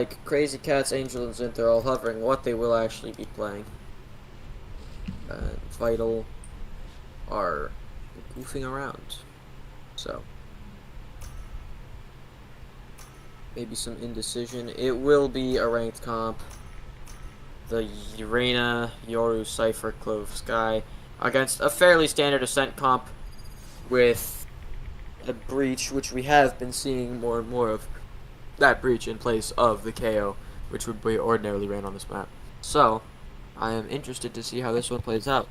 Like Crazy Cats, Angel, and Zinth are all hovering what they will actually be playing. Vital are goofing around. So, maybe some indecision. It will be a ranked comp. The Urena, Yoru, Cypher, Clove, Sky against a fairly standard Ascent comp with a Breach, which we have been seeing more and more of that Breach in place of the KO, which would be ordinarily ran on this map. So, I am interested to see how this one plays out.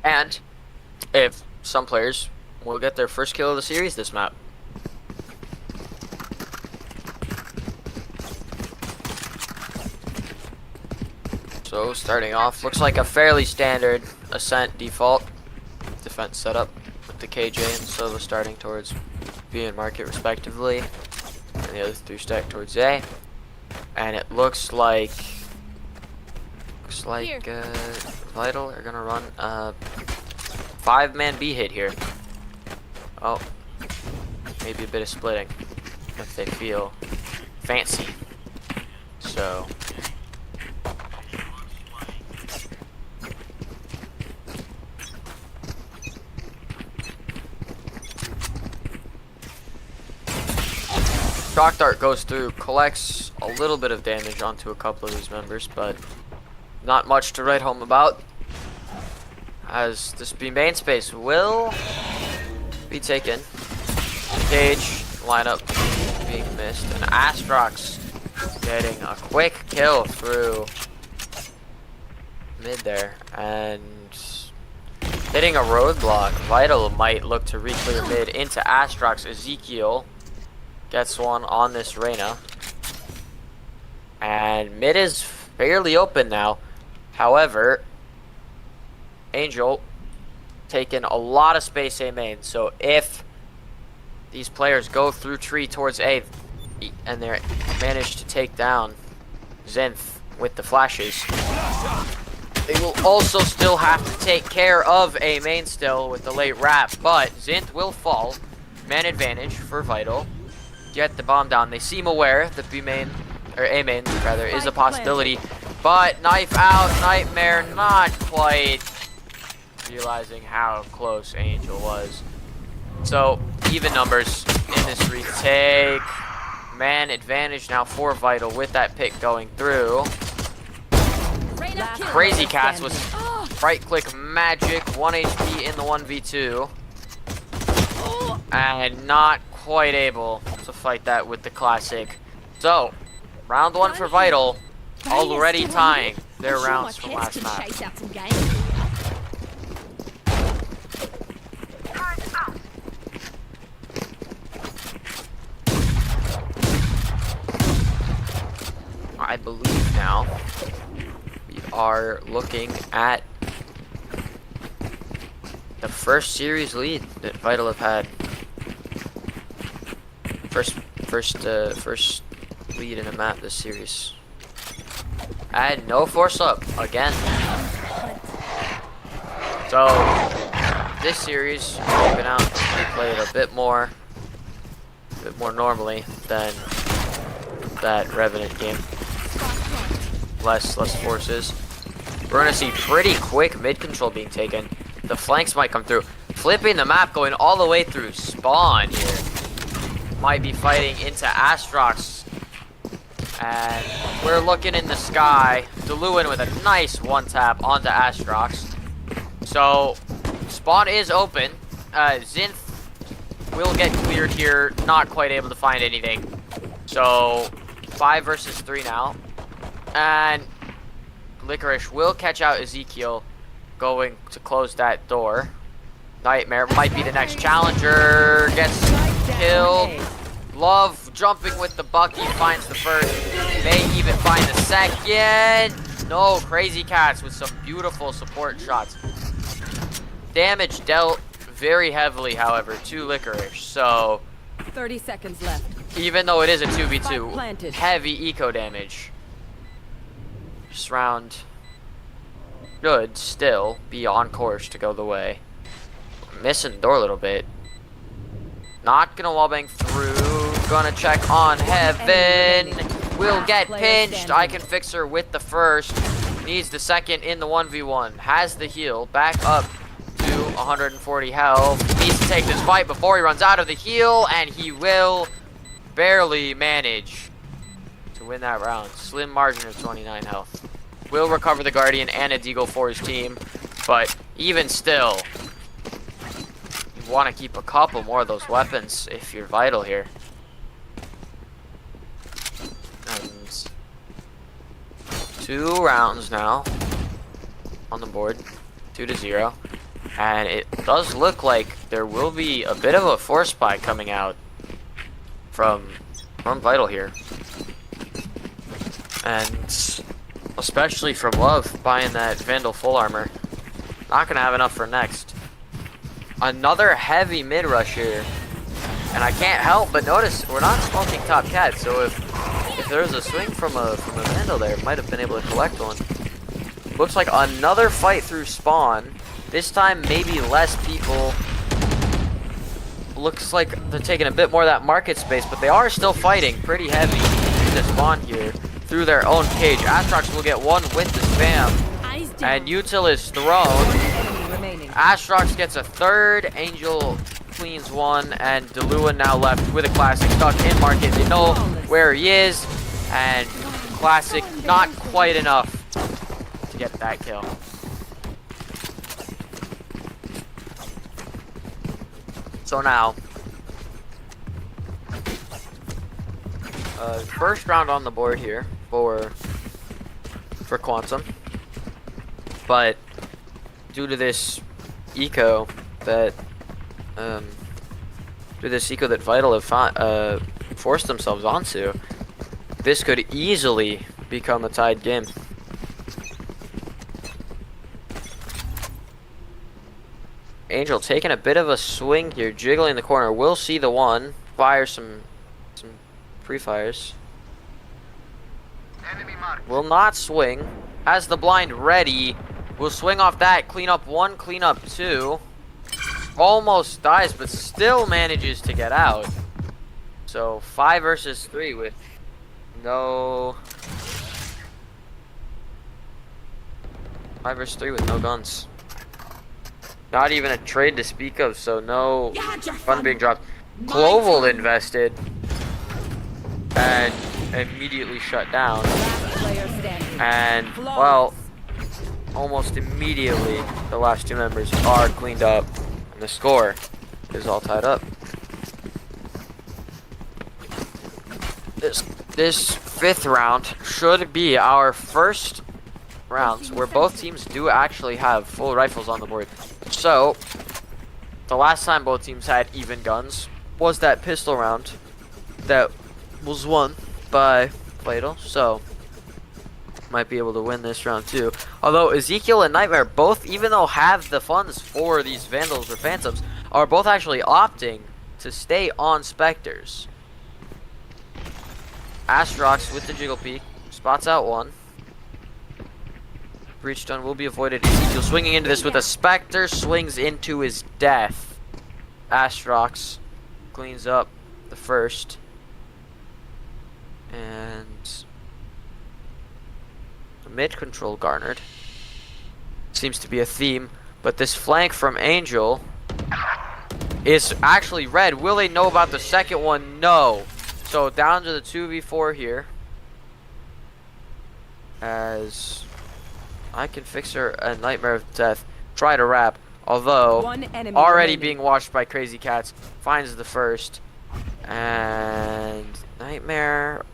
And if some players will get their first kill of the series this map. So starting off, looks like a fairly standard Ascent default defense setup with the KJ and Sova starting towards B and Market respectively, and the other three stack towards A. And it looks like Vital are gonna run a 5-man B hit here. Oh, maybe a bit of splitting if they feel fancy. So Shock Dart goes through, collects a little bit of damage onto a couple of these members, but not much to write home about, as this B main space will be taken. Cage lineup being missed, and Astrox getting a quick kill through mid there, and hitting a roadblock. Vital might look to re-clear mid into Astrox. Ezekiel gets one on this Reyna, and mid is fairly open now. However, Angel taking a lot of space A main, so if these players go through tree towards A and they manage to take down Zinth with the flashes, they will also still have to take care of A main still with the late wrap, but Zinth will fall. Man advantage for Vital. Get the bomb down. They seem aware that B main, or A main rather, is a possibility, but knife out, Nightmare not quite realizing how close Angel was. So even numbers in this retake. Man advantage now for Vital with that pick going through. Crazy Cats with right click magic, 1 HP in the 1v2, and not quite able to fight that with the classic. So round 1 for Vital, already tying their rounds from last map. I believe now we are looking at the first series lead that Vital have had. First lead in a map this series. And no force up again. So this series we've been out to play it a bit more normally than that Revenant game. Less forces. We're gonna see pretty quick mid control being taken. The flanks might come through. Flipping the map, going all the way through spawn here. Might be fighting into Astrox. And we're looking in the sky. Deluin with a nice one tap onto Astrox. So spawn is open. Zinth will get cleared here. Not quite able to find anything. So 5 versus 3 now. And Licorice will catch out Ezekiel, going to close that door. Nightmare might be the next challenger. Gets killed. Love jumping with the Bucky, finds the first. May even find the second. No, Crazy Cats with some beautiful support shots. Damage dealt very heavily, however, to Licorice. So 30 seconds left. Even though it is a 2v2, heavy eco damage. This round should still be on course to go the way. Missing the door a little bit. Not gonna wallbang through. Gonna check on Heaven. Will get pinched. I can fix her with the first. Needs the second in the 1v1. Has the heal. Back up to 140 health. Needs to take this fight before he runs out of the heal. And he will barely manage to win that round. Slim margin of 29 health. Will recover the Guardian and a Deagle for his team. But even still, you want to keep a couple more of those weapons if you're vital here. And 2 rounds now on the board, 2-0, and it does look like there will be a bit of a force buy coming out from Vital here, and especially from Love buying that Vandal full armor. Not gonna have enough for next. Another heavy mid rush here, and I can't help but notice we're not smoking top cat. So if there was a swing from a Vandal there, might have been able to collect one. Looks like another fight through spawn. This time maybe less people. Looks like they're taking a bit more of that market space, but they are still fighting pretty heavy in the spawn here through their own cage. Astrox will get one with the spam, and Util is thrown. Astrox gets a third. Angel cleans one, and Delua now left with a Classic stuck in market. They know where he is, and Classic not quite enough to get that kill. So now, first round on the board here for Quantum, but due to this eco that Vital have forced themselves onto, this could easily become a tied game. Angel taking a bit of a swing here, jiggling the corner. Will see the one, fire some pre-fires. Will not swing. Has the blind ready. Will swing off that. Clean up one, clean up two. Almost dies, but still manages to get out. So 5 versus 3 with no. 5 versus 3 with no guns. Not even a trade to speak of, so no fun being dropped. Cloval invested and immediately shut down. And, well, almost immediately the last 2 members are cleaned up, and the score is all tied up. This 5th round should be our first rounds where both teams do actually have full rifles on the board. So, the last time both teams had even guns was that pistol round that was won by Vital. So, might be able to win this round too. Although Ezekiel and Nightmare both, even though have the funds for these Vandals or Phantoms, are both actually opting to stay on Spectres. Astrox with the Jiggle Peak spots out one. Breach stun will be avoided. Ezekiel swinging into this with a Spectre, swings into his death. Astrox cleans up the first. And the mid control garnered. Seems to be a theme, but this flank from Angel is actually red. Will they know about the second one? No. So down to the 2v4 here. As I can fix her a Nightmare of Death. Try to wrap. Although, already being watched by Crazy Cats. Finds the first. And Nightmare.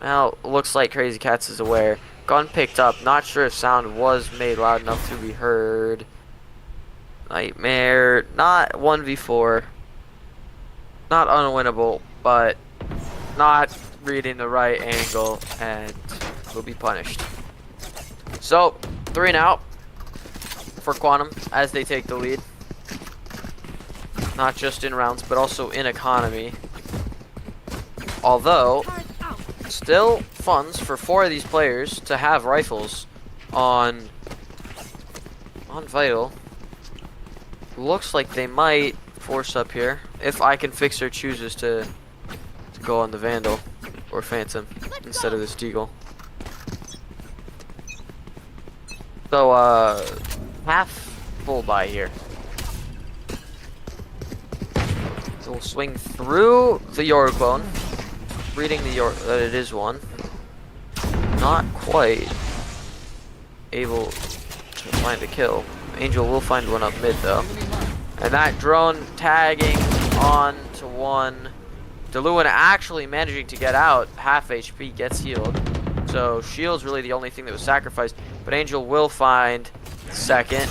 Well, looks like Crazy Cats is aware. Gun picked up. Not sure if sound was made loud enough to be heard. Nightmare. Not 1v4. Not unwinnable. But not reading the right angle. And will be punished. So, 3 and out for Quantum as they take the lead. Not just in rounds, but also in economy. Although, still funds for 4 of these players to have rifles on Vital. Looks like they might force up here. If I Can Fixer chooses to go on the Vandal or Phantom instead of this Deagle. So, half full buy here. So we'll swing through the Yorgbone, reading the that it is one. Not quite able to find a kill. Angel will find one up mid though. And that drone tagging on to one. DeLuan actually managing to get out. Half HP, gets healed. So shield's really the only thing that was sacrificed. But Angel will find second,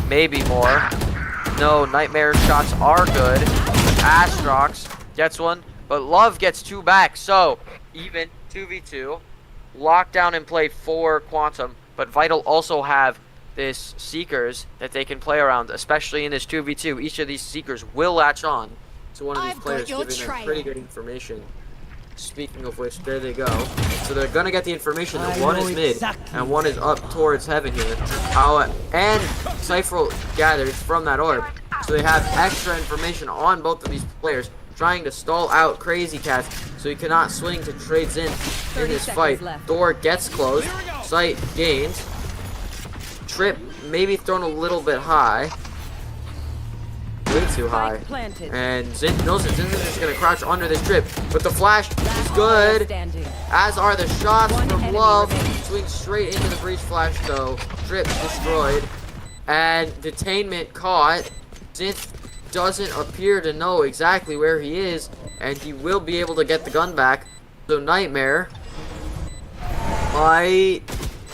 maybe more. No, Nightmare shots are good. Astrox gets one, but Love gets two back. So even 2v2. Lockdown in play for Quantum, but Vital also have this Seekers that they can play around, especially in this 2v2. Each of these Seekers will latch on to one of these players, giving them pretty good information. Speaking of which, there they go. So they're gonna get the information that one is mid and one is up towards heaven here. And Cypher gathers from that orb. So they have extra information on both of these players, trying to stall out Crazy Cats so he cannot swing to trades in this fight. Door gets closed. Sight gained. Trip maybe thrown a little bit high. Way too high. And Zin knows that Zin's just going to crouch under this trip. But the flash is good. As are the shots from Love. Swings straight into the breach flash though. Trip destroyed. And detainment caught. Zin doesn't appear to know exactly where he is. And he will be able to get the gun back. So Nightmare might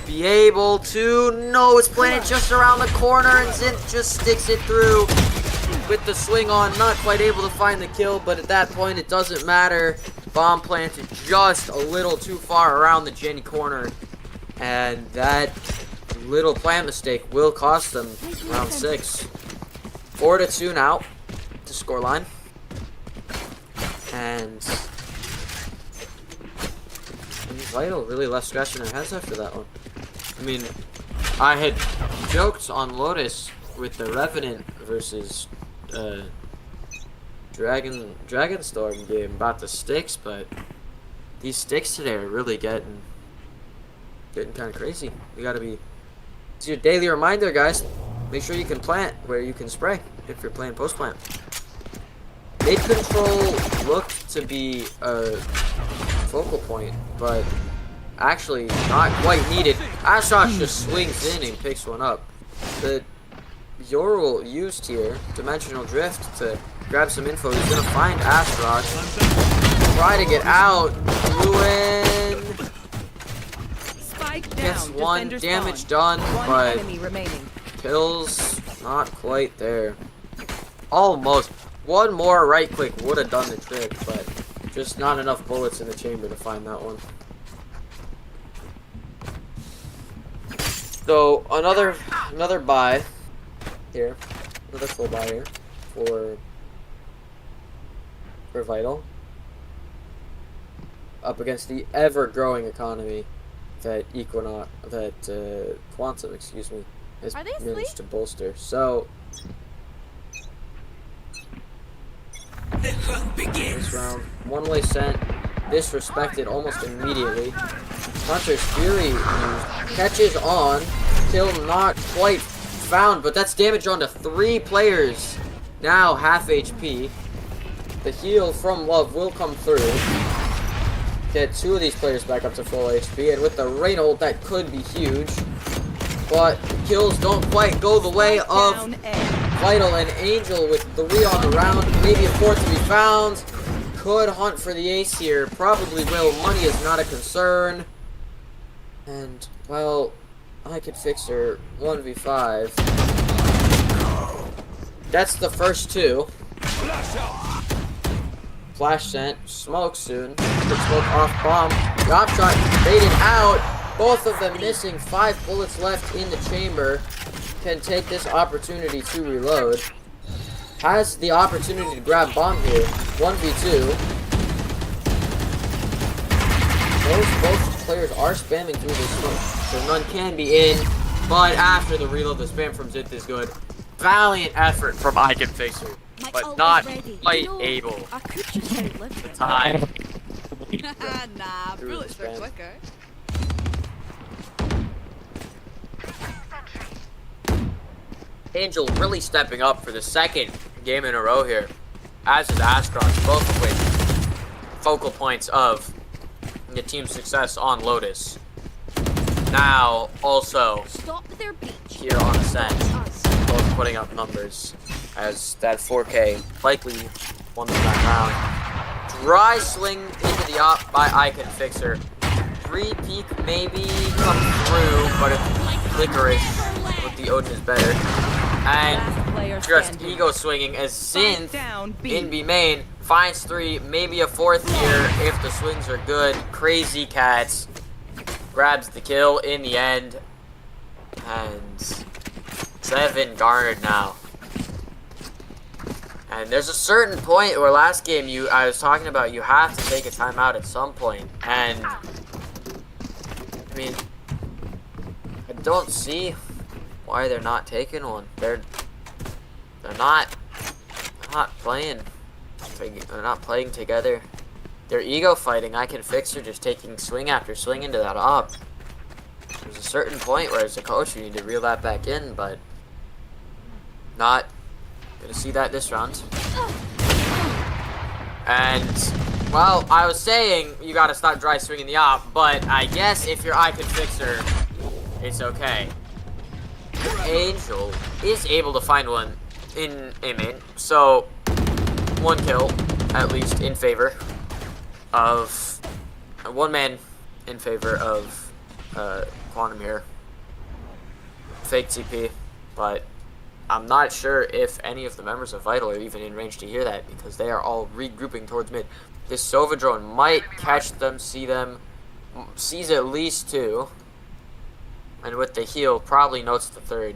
be able to. No, it's planted just around the corner. And Zin just sticks it through. With the swing on, not quite able to find the kill, but at that point it doesn't matter. Bomb planted just a little too far around the Jenny corner, and that little plant mistake will cost them round 6. 4-2 now to scoreline, and Vital really left scratching their heads after that one. I mean, I had joked on Lotus with the Revenant versus Dragonstorm game about the sticks, but these sticks today are really getting kind of crazy. You gotta be. It's your daily reminder, guys. Make sure you can plant where you can spray if you're playing post plant. Mid control looked to be a focal point, but actually not quite needed. Astrox just swings in and picks one up. The Yorul used here Dimensional Drift to grab some info. He's gonna find Astrox, try to get out. Lewin gets one damage done, but kills not quite there. Almost. One more right click would have done the trick, but just not enough bullets in the chamber to find that one. So another buy here, another full buy here for Vital, up against the ever-growing economy that Quantum, excuse me, has managed to bolster. So this round, one-way sent, disrespected almost immediately. Hunter's Fury used, catches on, kill not quite found, but that's damage onto 3 players. Now half HP. The heal from Love will come through. Get 2 of these players back up to full HP, and with the Reynold, that could be huge. But kills don't quite go the way of Vital, and Angel with 3 on the round. Maybe a 4th to be found. Could hunt for the ace here. Probably will. Money is not a concern. And, well, I could fix her 1v5. That's the first 2. Flash sent. Smoke soon. Quick smoke off bomb. Drop shot baited out. Both of them missing. 5 bullets left in the chamber. Can take this opportunity to reload. Has the opportunity to grab bomb here. 1v2. Both players are spamming through this smoke, so none can be in. But after the reload, the spam from Zith is good. Valiant effort from I Can Fix Her. but not quite able. I could just outlive it. Time. Nah, Through bullets the were span. quicker. Angel really stepping up for the second game in a row here, as is Astrox, both of which focal points of the team's success on Lotus. Now, also, Stop their beach. here on Ascent, both putting up numbers, as that 4K likely won them that round. Dry swing into the op by Icon Fixer. 3 peak maybe come through, but if Licorice with the Odin is better. And just ego swinging as Synth in B main finds 3, maybe a 4th here if the swings are good. Crazy Cats grabs the kill in the end, and 7 garnered now. And there's a certain point where last game I was talking about you have to take a timeout at some point, and I mean, I don't see why they're not taking one. They're not playing. They're not playing together. They're ego fighting. I can fix her just taking swing after swing into that op. There's a certain point where as a coach you need to reel that back in, but not gonna see that this round. And well, I was saying you gotta stop dry swinging the op, but I guess if you're Icon Fixer, it's okay. Angel is able to find one in A-main, so 1 kill, at least in favor of 1 man in favor of Quantum here. Fake TP, but I'm not sure if any of the members of Vital are even in range to hear that because they are all regrouping towards mid. This Sova drone might catch them, sees at least 2, and with the heal probably notes the 3rd,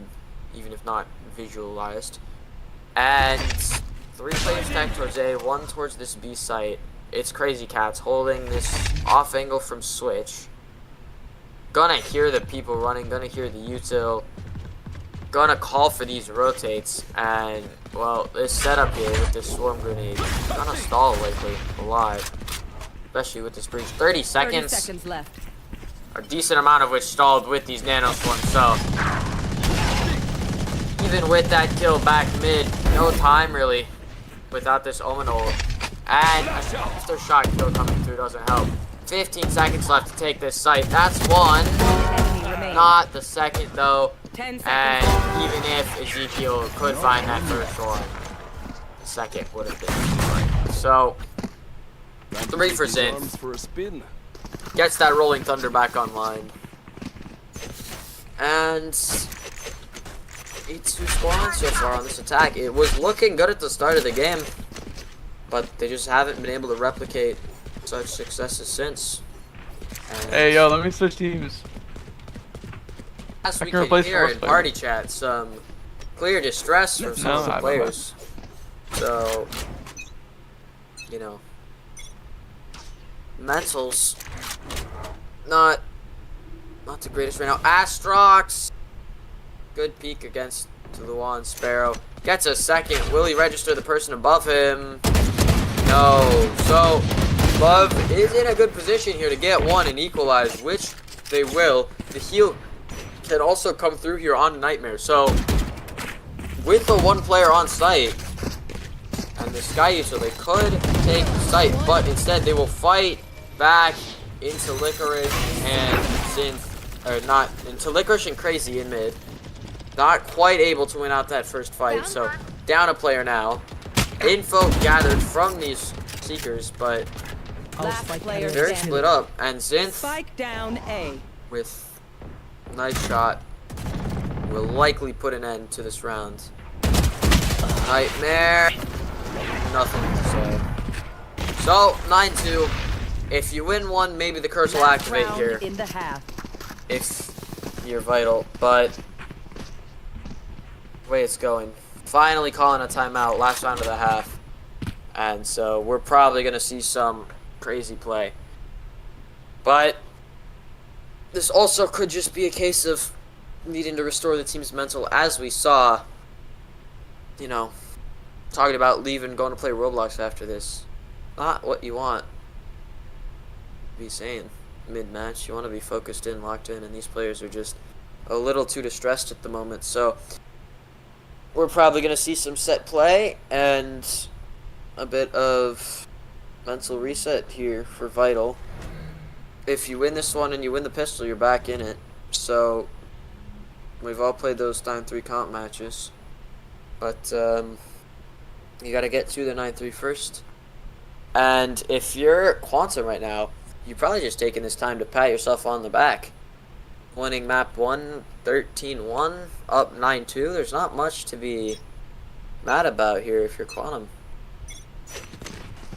even if not visualized. And 3 players stacked towards A, 1 towards this B site. It's Crazy Cats holding this off angle from Switch. Gonna hear the people running, gonna hear the util. Gonna call for these rotates, and well, this setup here with this swarm grenade gonna stall likely alive, especially with this breach. 30 seconds. 30 seconds left. A decent amount of which stalled with these nano swarms. So even with that kill back mid, no time really without this Omen ult, and after shot kill coming through doesn't help. 15 seconds left to take this site. That's 1. Not the second though. 10 seconds. And even if Ezekiel could find that first one, the second would have been right. So 3 for Synth. Gets that Rolling Thunder back online. And 8-2 spawn so far on this attack. It was looking good at the start of the game, but they just haven't been able to replicate such successes since. And Hey yo, let me switch teams. as I we can can replace hear in Force Player. party chat, some clear distress from some of the I don't players. So, you know, mentals not the greatest right now. Astrox, good peek against Tuluan Sparrow. Gets a second. Will he register the person above him? No. So Love is in a good position here to get 1 and equalize, which they will. The heal can also come through here on Nightmare. So with the 1 player on site and the Sky User, they could take site, but instead they will fight back into Licorice and Synth, or not, into Licorice and Crazy in mid. Not quite able to win out that first fight, so down a player now. Info gathered from these Seekers, but Last player they're standing. split up, and Synth Spike down A. with a nice shot will likely put an end to this round. Nightmare, nothing to say. So 9-2. If you win 1, maybe the curse will Last activate round here in the half. if you're Vital, but the way it's going, finally calling a timeout, last round of the half, and so we're probably gonna see some crazy play. But this also could just be a case of needing to restore the team's mental, as we saw, you know, talking about leaving, going to play Roblox after this. Not what you want to be saying mid-match. You want to be focused in, locked in, and these players are just a little too distressed at the moment. So we're probably going to see some set play and a bit of mental reset here for Vital. If you win this one and you win the pistol, you're back in it. So we've all played those 9-3 comp matches, but you got to get to the 9-3 first. And if you're Quantum right now, you're probably just taking this time to pat yourself on the back. Winning map 1, 13-1, up 9-2. There's not much to be mad about here if you're Quantum.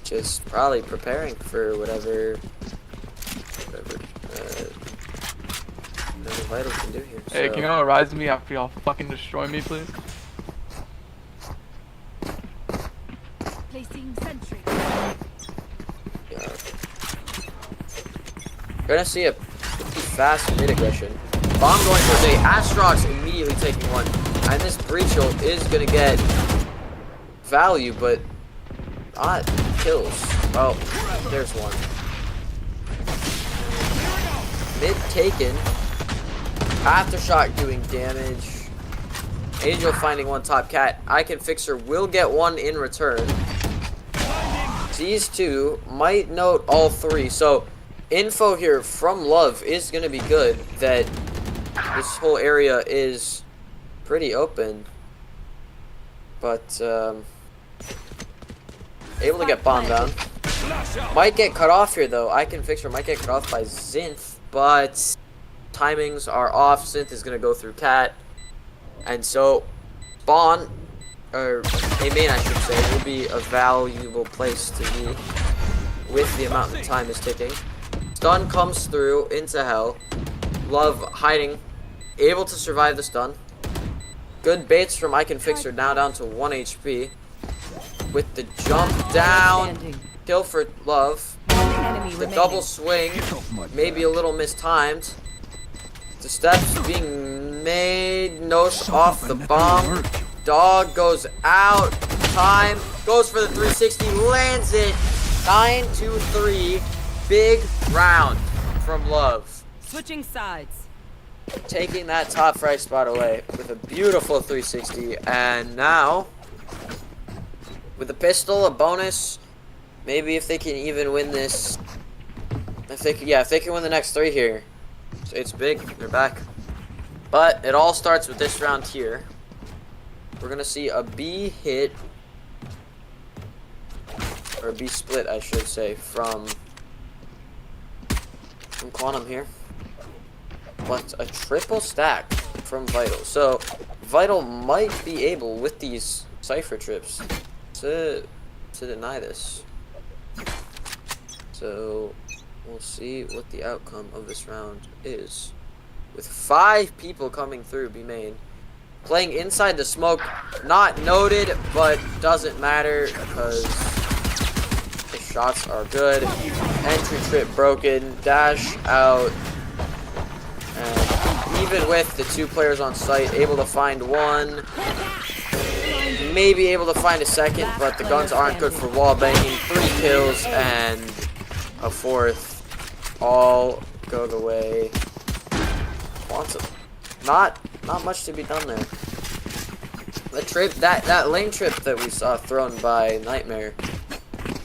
Just probably preparing for whatever Vital can do here. Hey, so. can y'all rise me after y'all fucking destroy me, please? Placing sentry. Yeah. You're gonna see a pretty fast mid aggression. Bomb going for a Astrox immediately taking one, and this Breachel is gonna get value, but not kills. Well, there's one. Mid taken. Aftershock doing damage. Angel finding one top cat. I Can Fix Her will get one in return. These two might note all three. So info here from Love is going to be good that this whole area is pretty open. But able to get bombed down. Might get cut off here though. I Can Fix Her might get cut off by Zinth, but timings are off. Synth is going to go through cat. And so spawn, or a main I should say, will be a valuable place to be with the amount of time is ticking. Stun comes through into hell. Love hiding, able to survive the stun. Good baits from I Can Fix Her, now down to 1 HP. With the jump down, kill for Love. The double swing, maybe a little mistimed. The steps being made, no off the bomb. Dog goes out. Time goes for the 360, lands it. 9-3, big round from Love. Switching sides. Taking that top right spot away with a beautiful 360, and now with a pistol, a bonus. Maybe if they can even win this, if they can win the next 3 here. It's big, they're back. But it all starts with this round here. We're gonna see a B hit, or a B split I should say, from Quantum here. But a triple stack from Vital. So Vital might be able with these Cypher trips to deny this. So we'll see what the outcome of this round is. With 5 people coming through B main. Playing inside the smoke, not noted, but doesn't matter because the shots are good. Entry trip broken, dash out. And even with the 2 players on site, able to find one. Maybe able to find a second, but the guns aren't good for wall banging. 3 kills and a 4th. All go the way. Quantum. Not much to be done there. The trip, that lane trip that we saw thrown by Nightmare,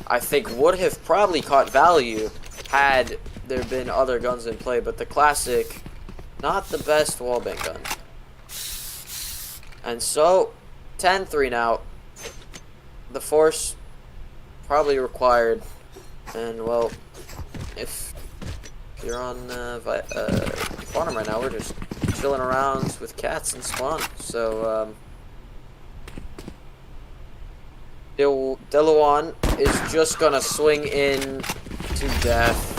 I think would have probably caught value had there been other guns in play, but the classic, not the best wallbang gun. And so 10-3 now. The force probably required, and well, if you're on Quantum right now, we're just chilling around with cats and spawn. So Deluan is just gonna swing in to death.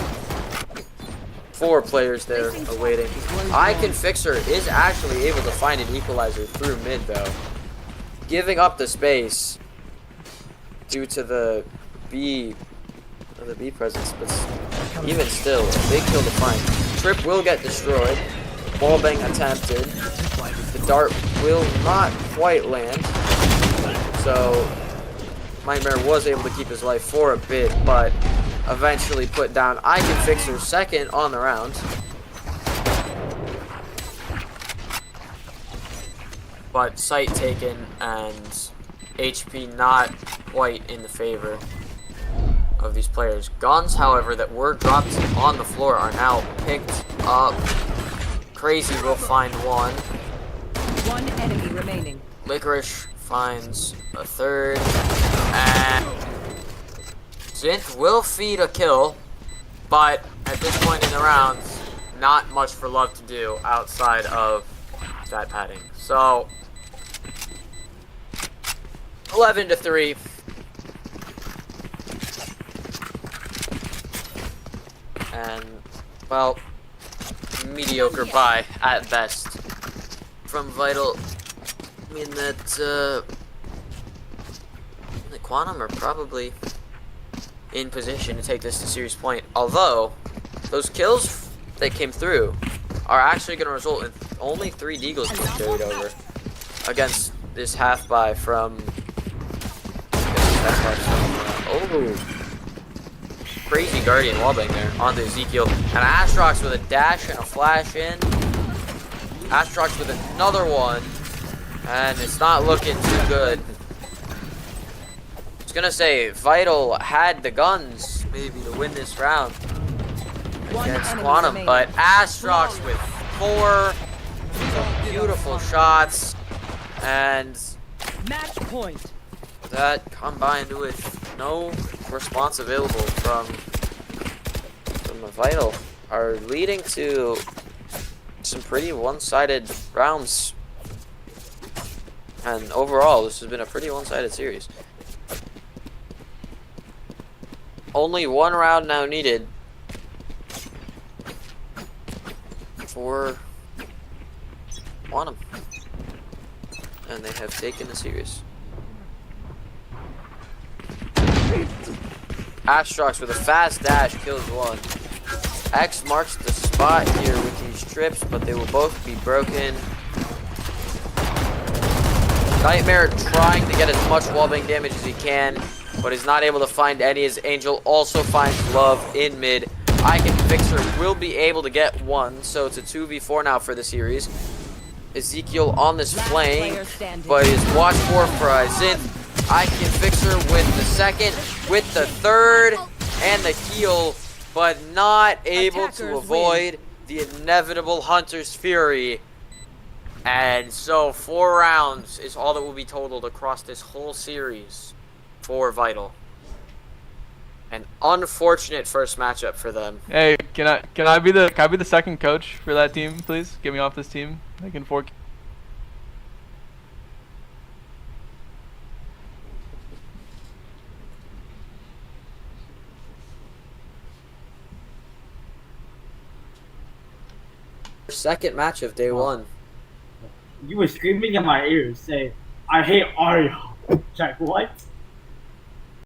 4 players there awaiting. I Can Fix Her is actually able to find an equalizer through mid though, giving up the space due to the B presence, but even still, a big kill to find. Trip will get destroyed. Wallbang attempted. The dart will not quite land. So Nightmare was able to keep his life for a bit, but eventually put down I Can Fix Her second on the round. But sight taken and HP not quite in the favor of these players. Guns, however, that were dropped on the floor are now picked up. Crazy will find one. One enemy remaining. Licorice finds a third. And Zinth will feed a kill, but at this point in the round, not much for Love to do outside of stat padding. So 11-3. And, well, mediocre buy at best from Vital. I mean that the Quantum are probably in position to take this to series point. Although those kills that came through are actually going to result in only 3 Deagles being carried over against this half buy from. Oh. Crazy Guardian wallbang there onto Ezekiel. And Astrox with a dash and a flash in. Astrox with another one. And it's not looking too good. I was gonna say, Vital had the guns maybe to win this round against Quantum, but Astrox with 4 some beautiful shots. And Match point. that combined with no response available from Vital are leading to some pretty one-sided rounds. And overall, this has been a pretty one-sided series. Only 1 round now needed for Quantum. And they have taken the series. Astrox with a fast dash kills one. X marks the spot here with these trips, but they will both be broken. Nightmare trying to get as much wallbang damage as he can, but is not able to find any as Angel also finds Love in mid. I Can Fix Her will be able to get one, so it's a 2v4 now for the series. Ezekiel on this flank, but is watched for Zinth. I Can Fix Her with the second, with the third, and the heal, but not able to avoid the inevitable Hunter's Fury. And so 4 rounds is all that will be totaled across this whole series for Vital. An unfortunate first matchup for them. Hey, can I be the second coach for that team, please? Get me off this team. I can fork. Second match of day 1. You were screaming in my ears saying, I hate Ario. Jack, what?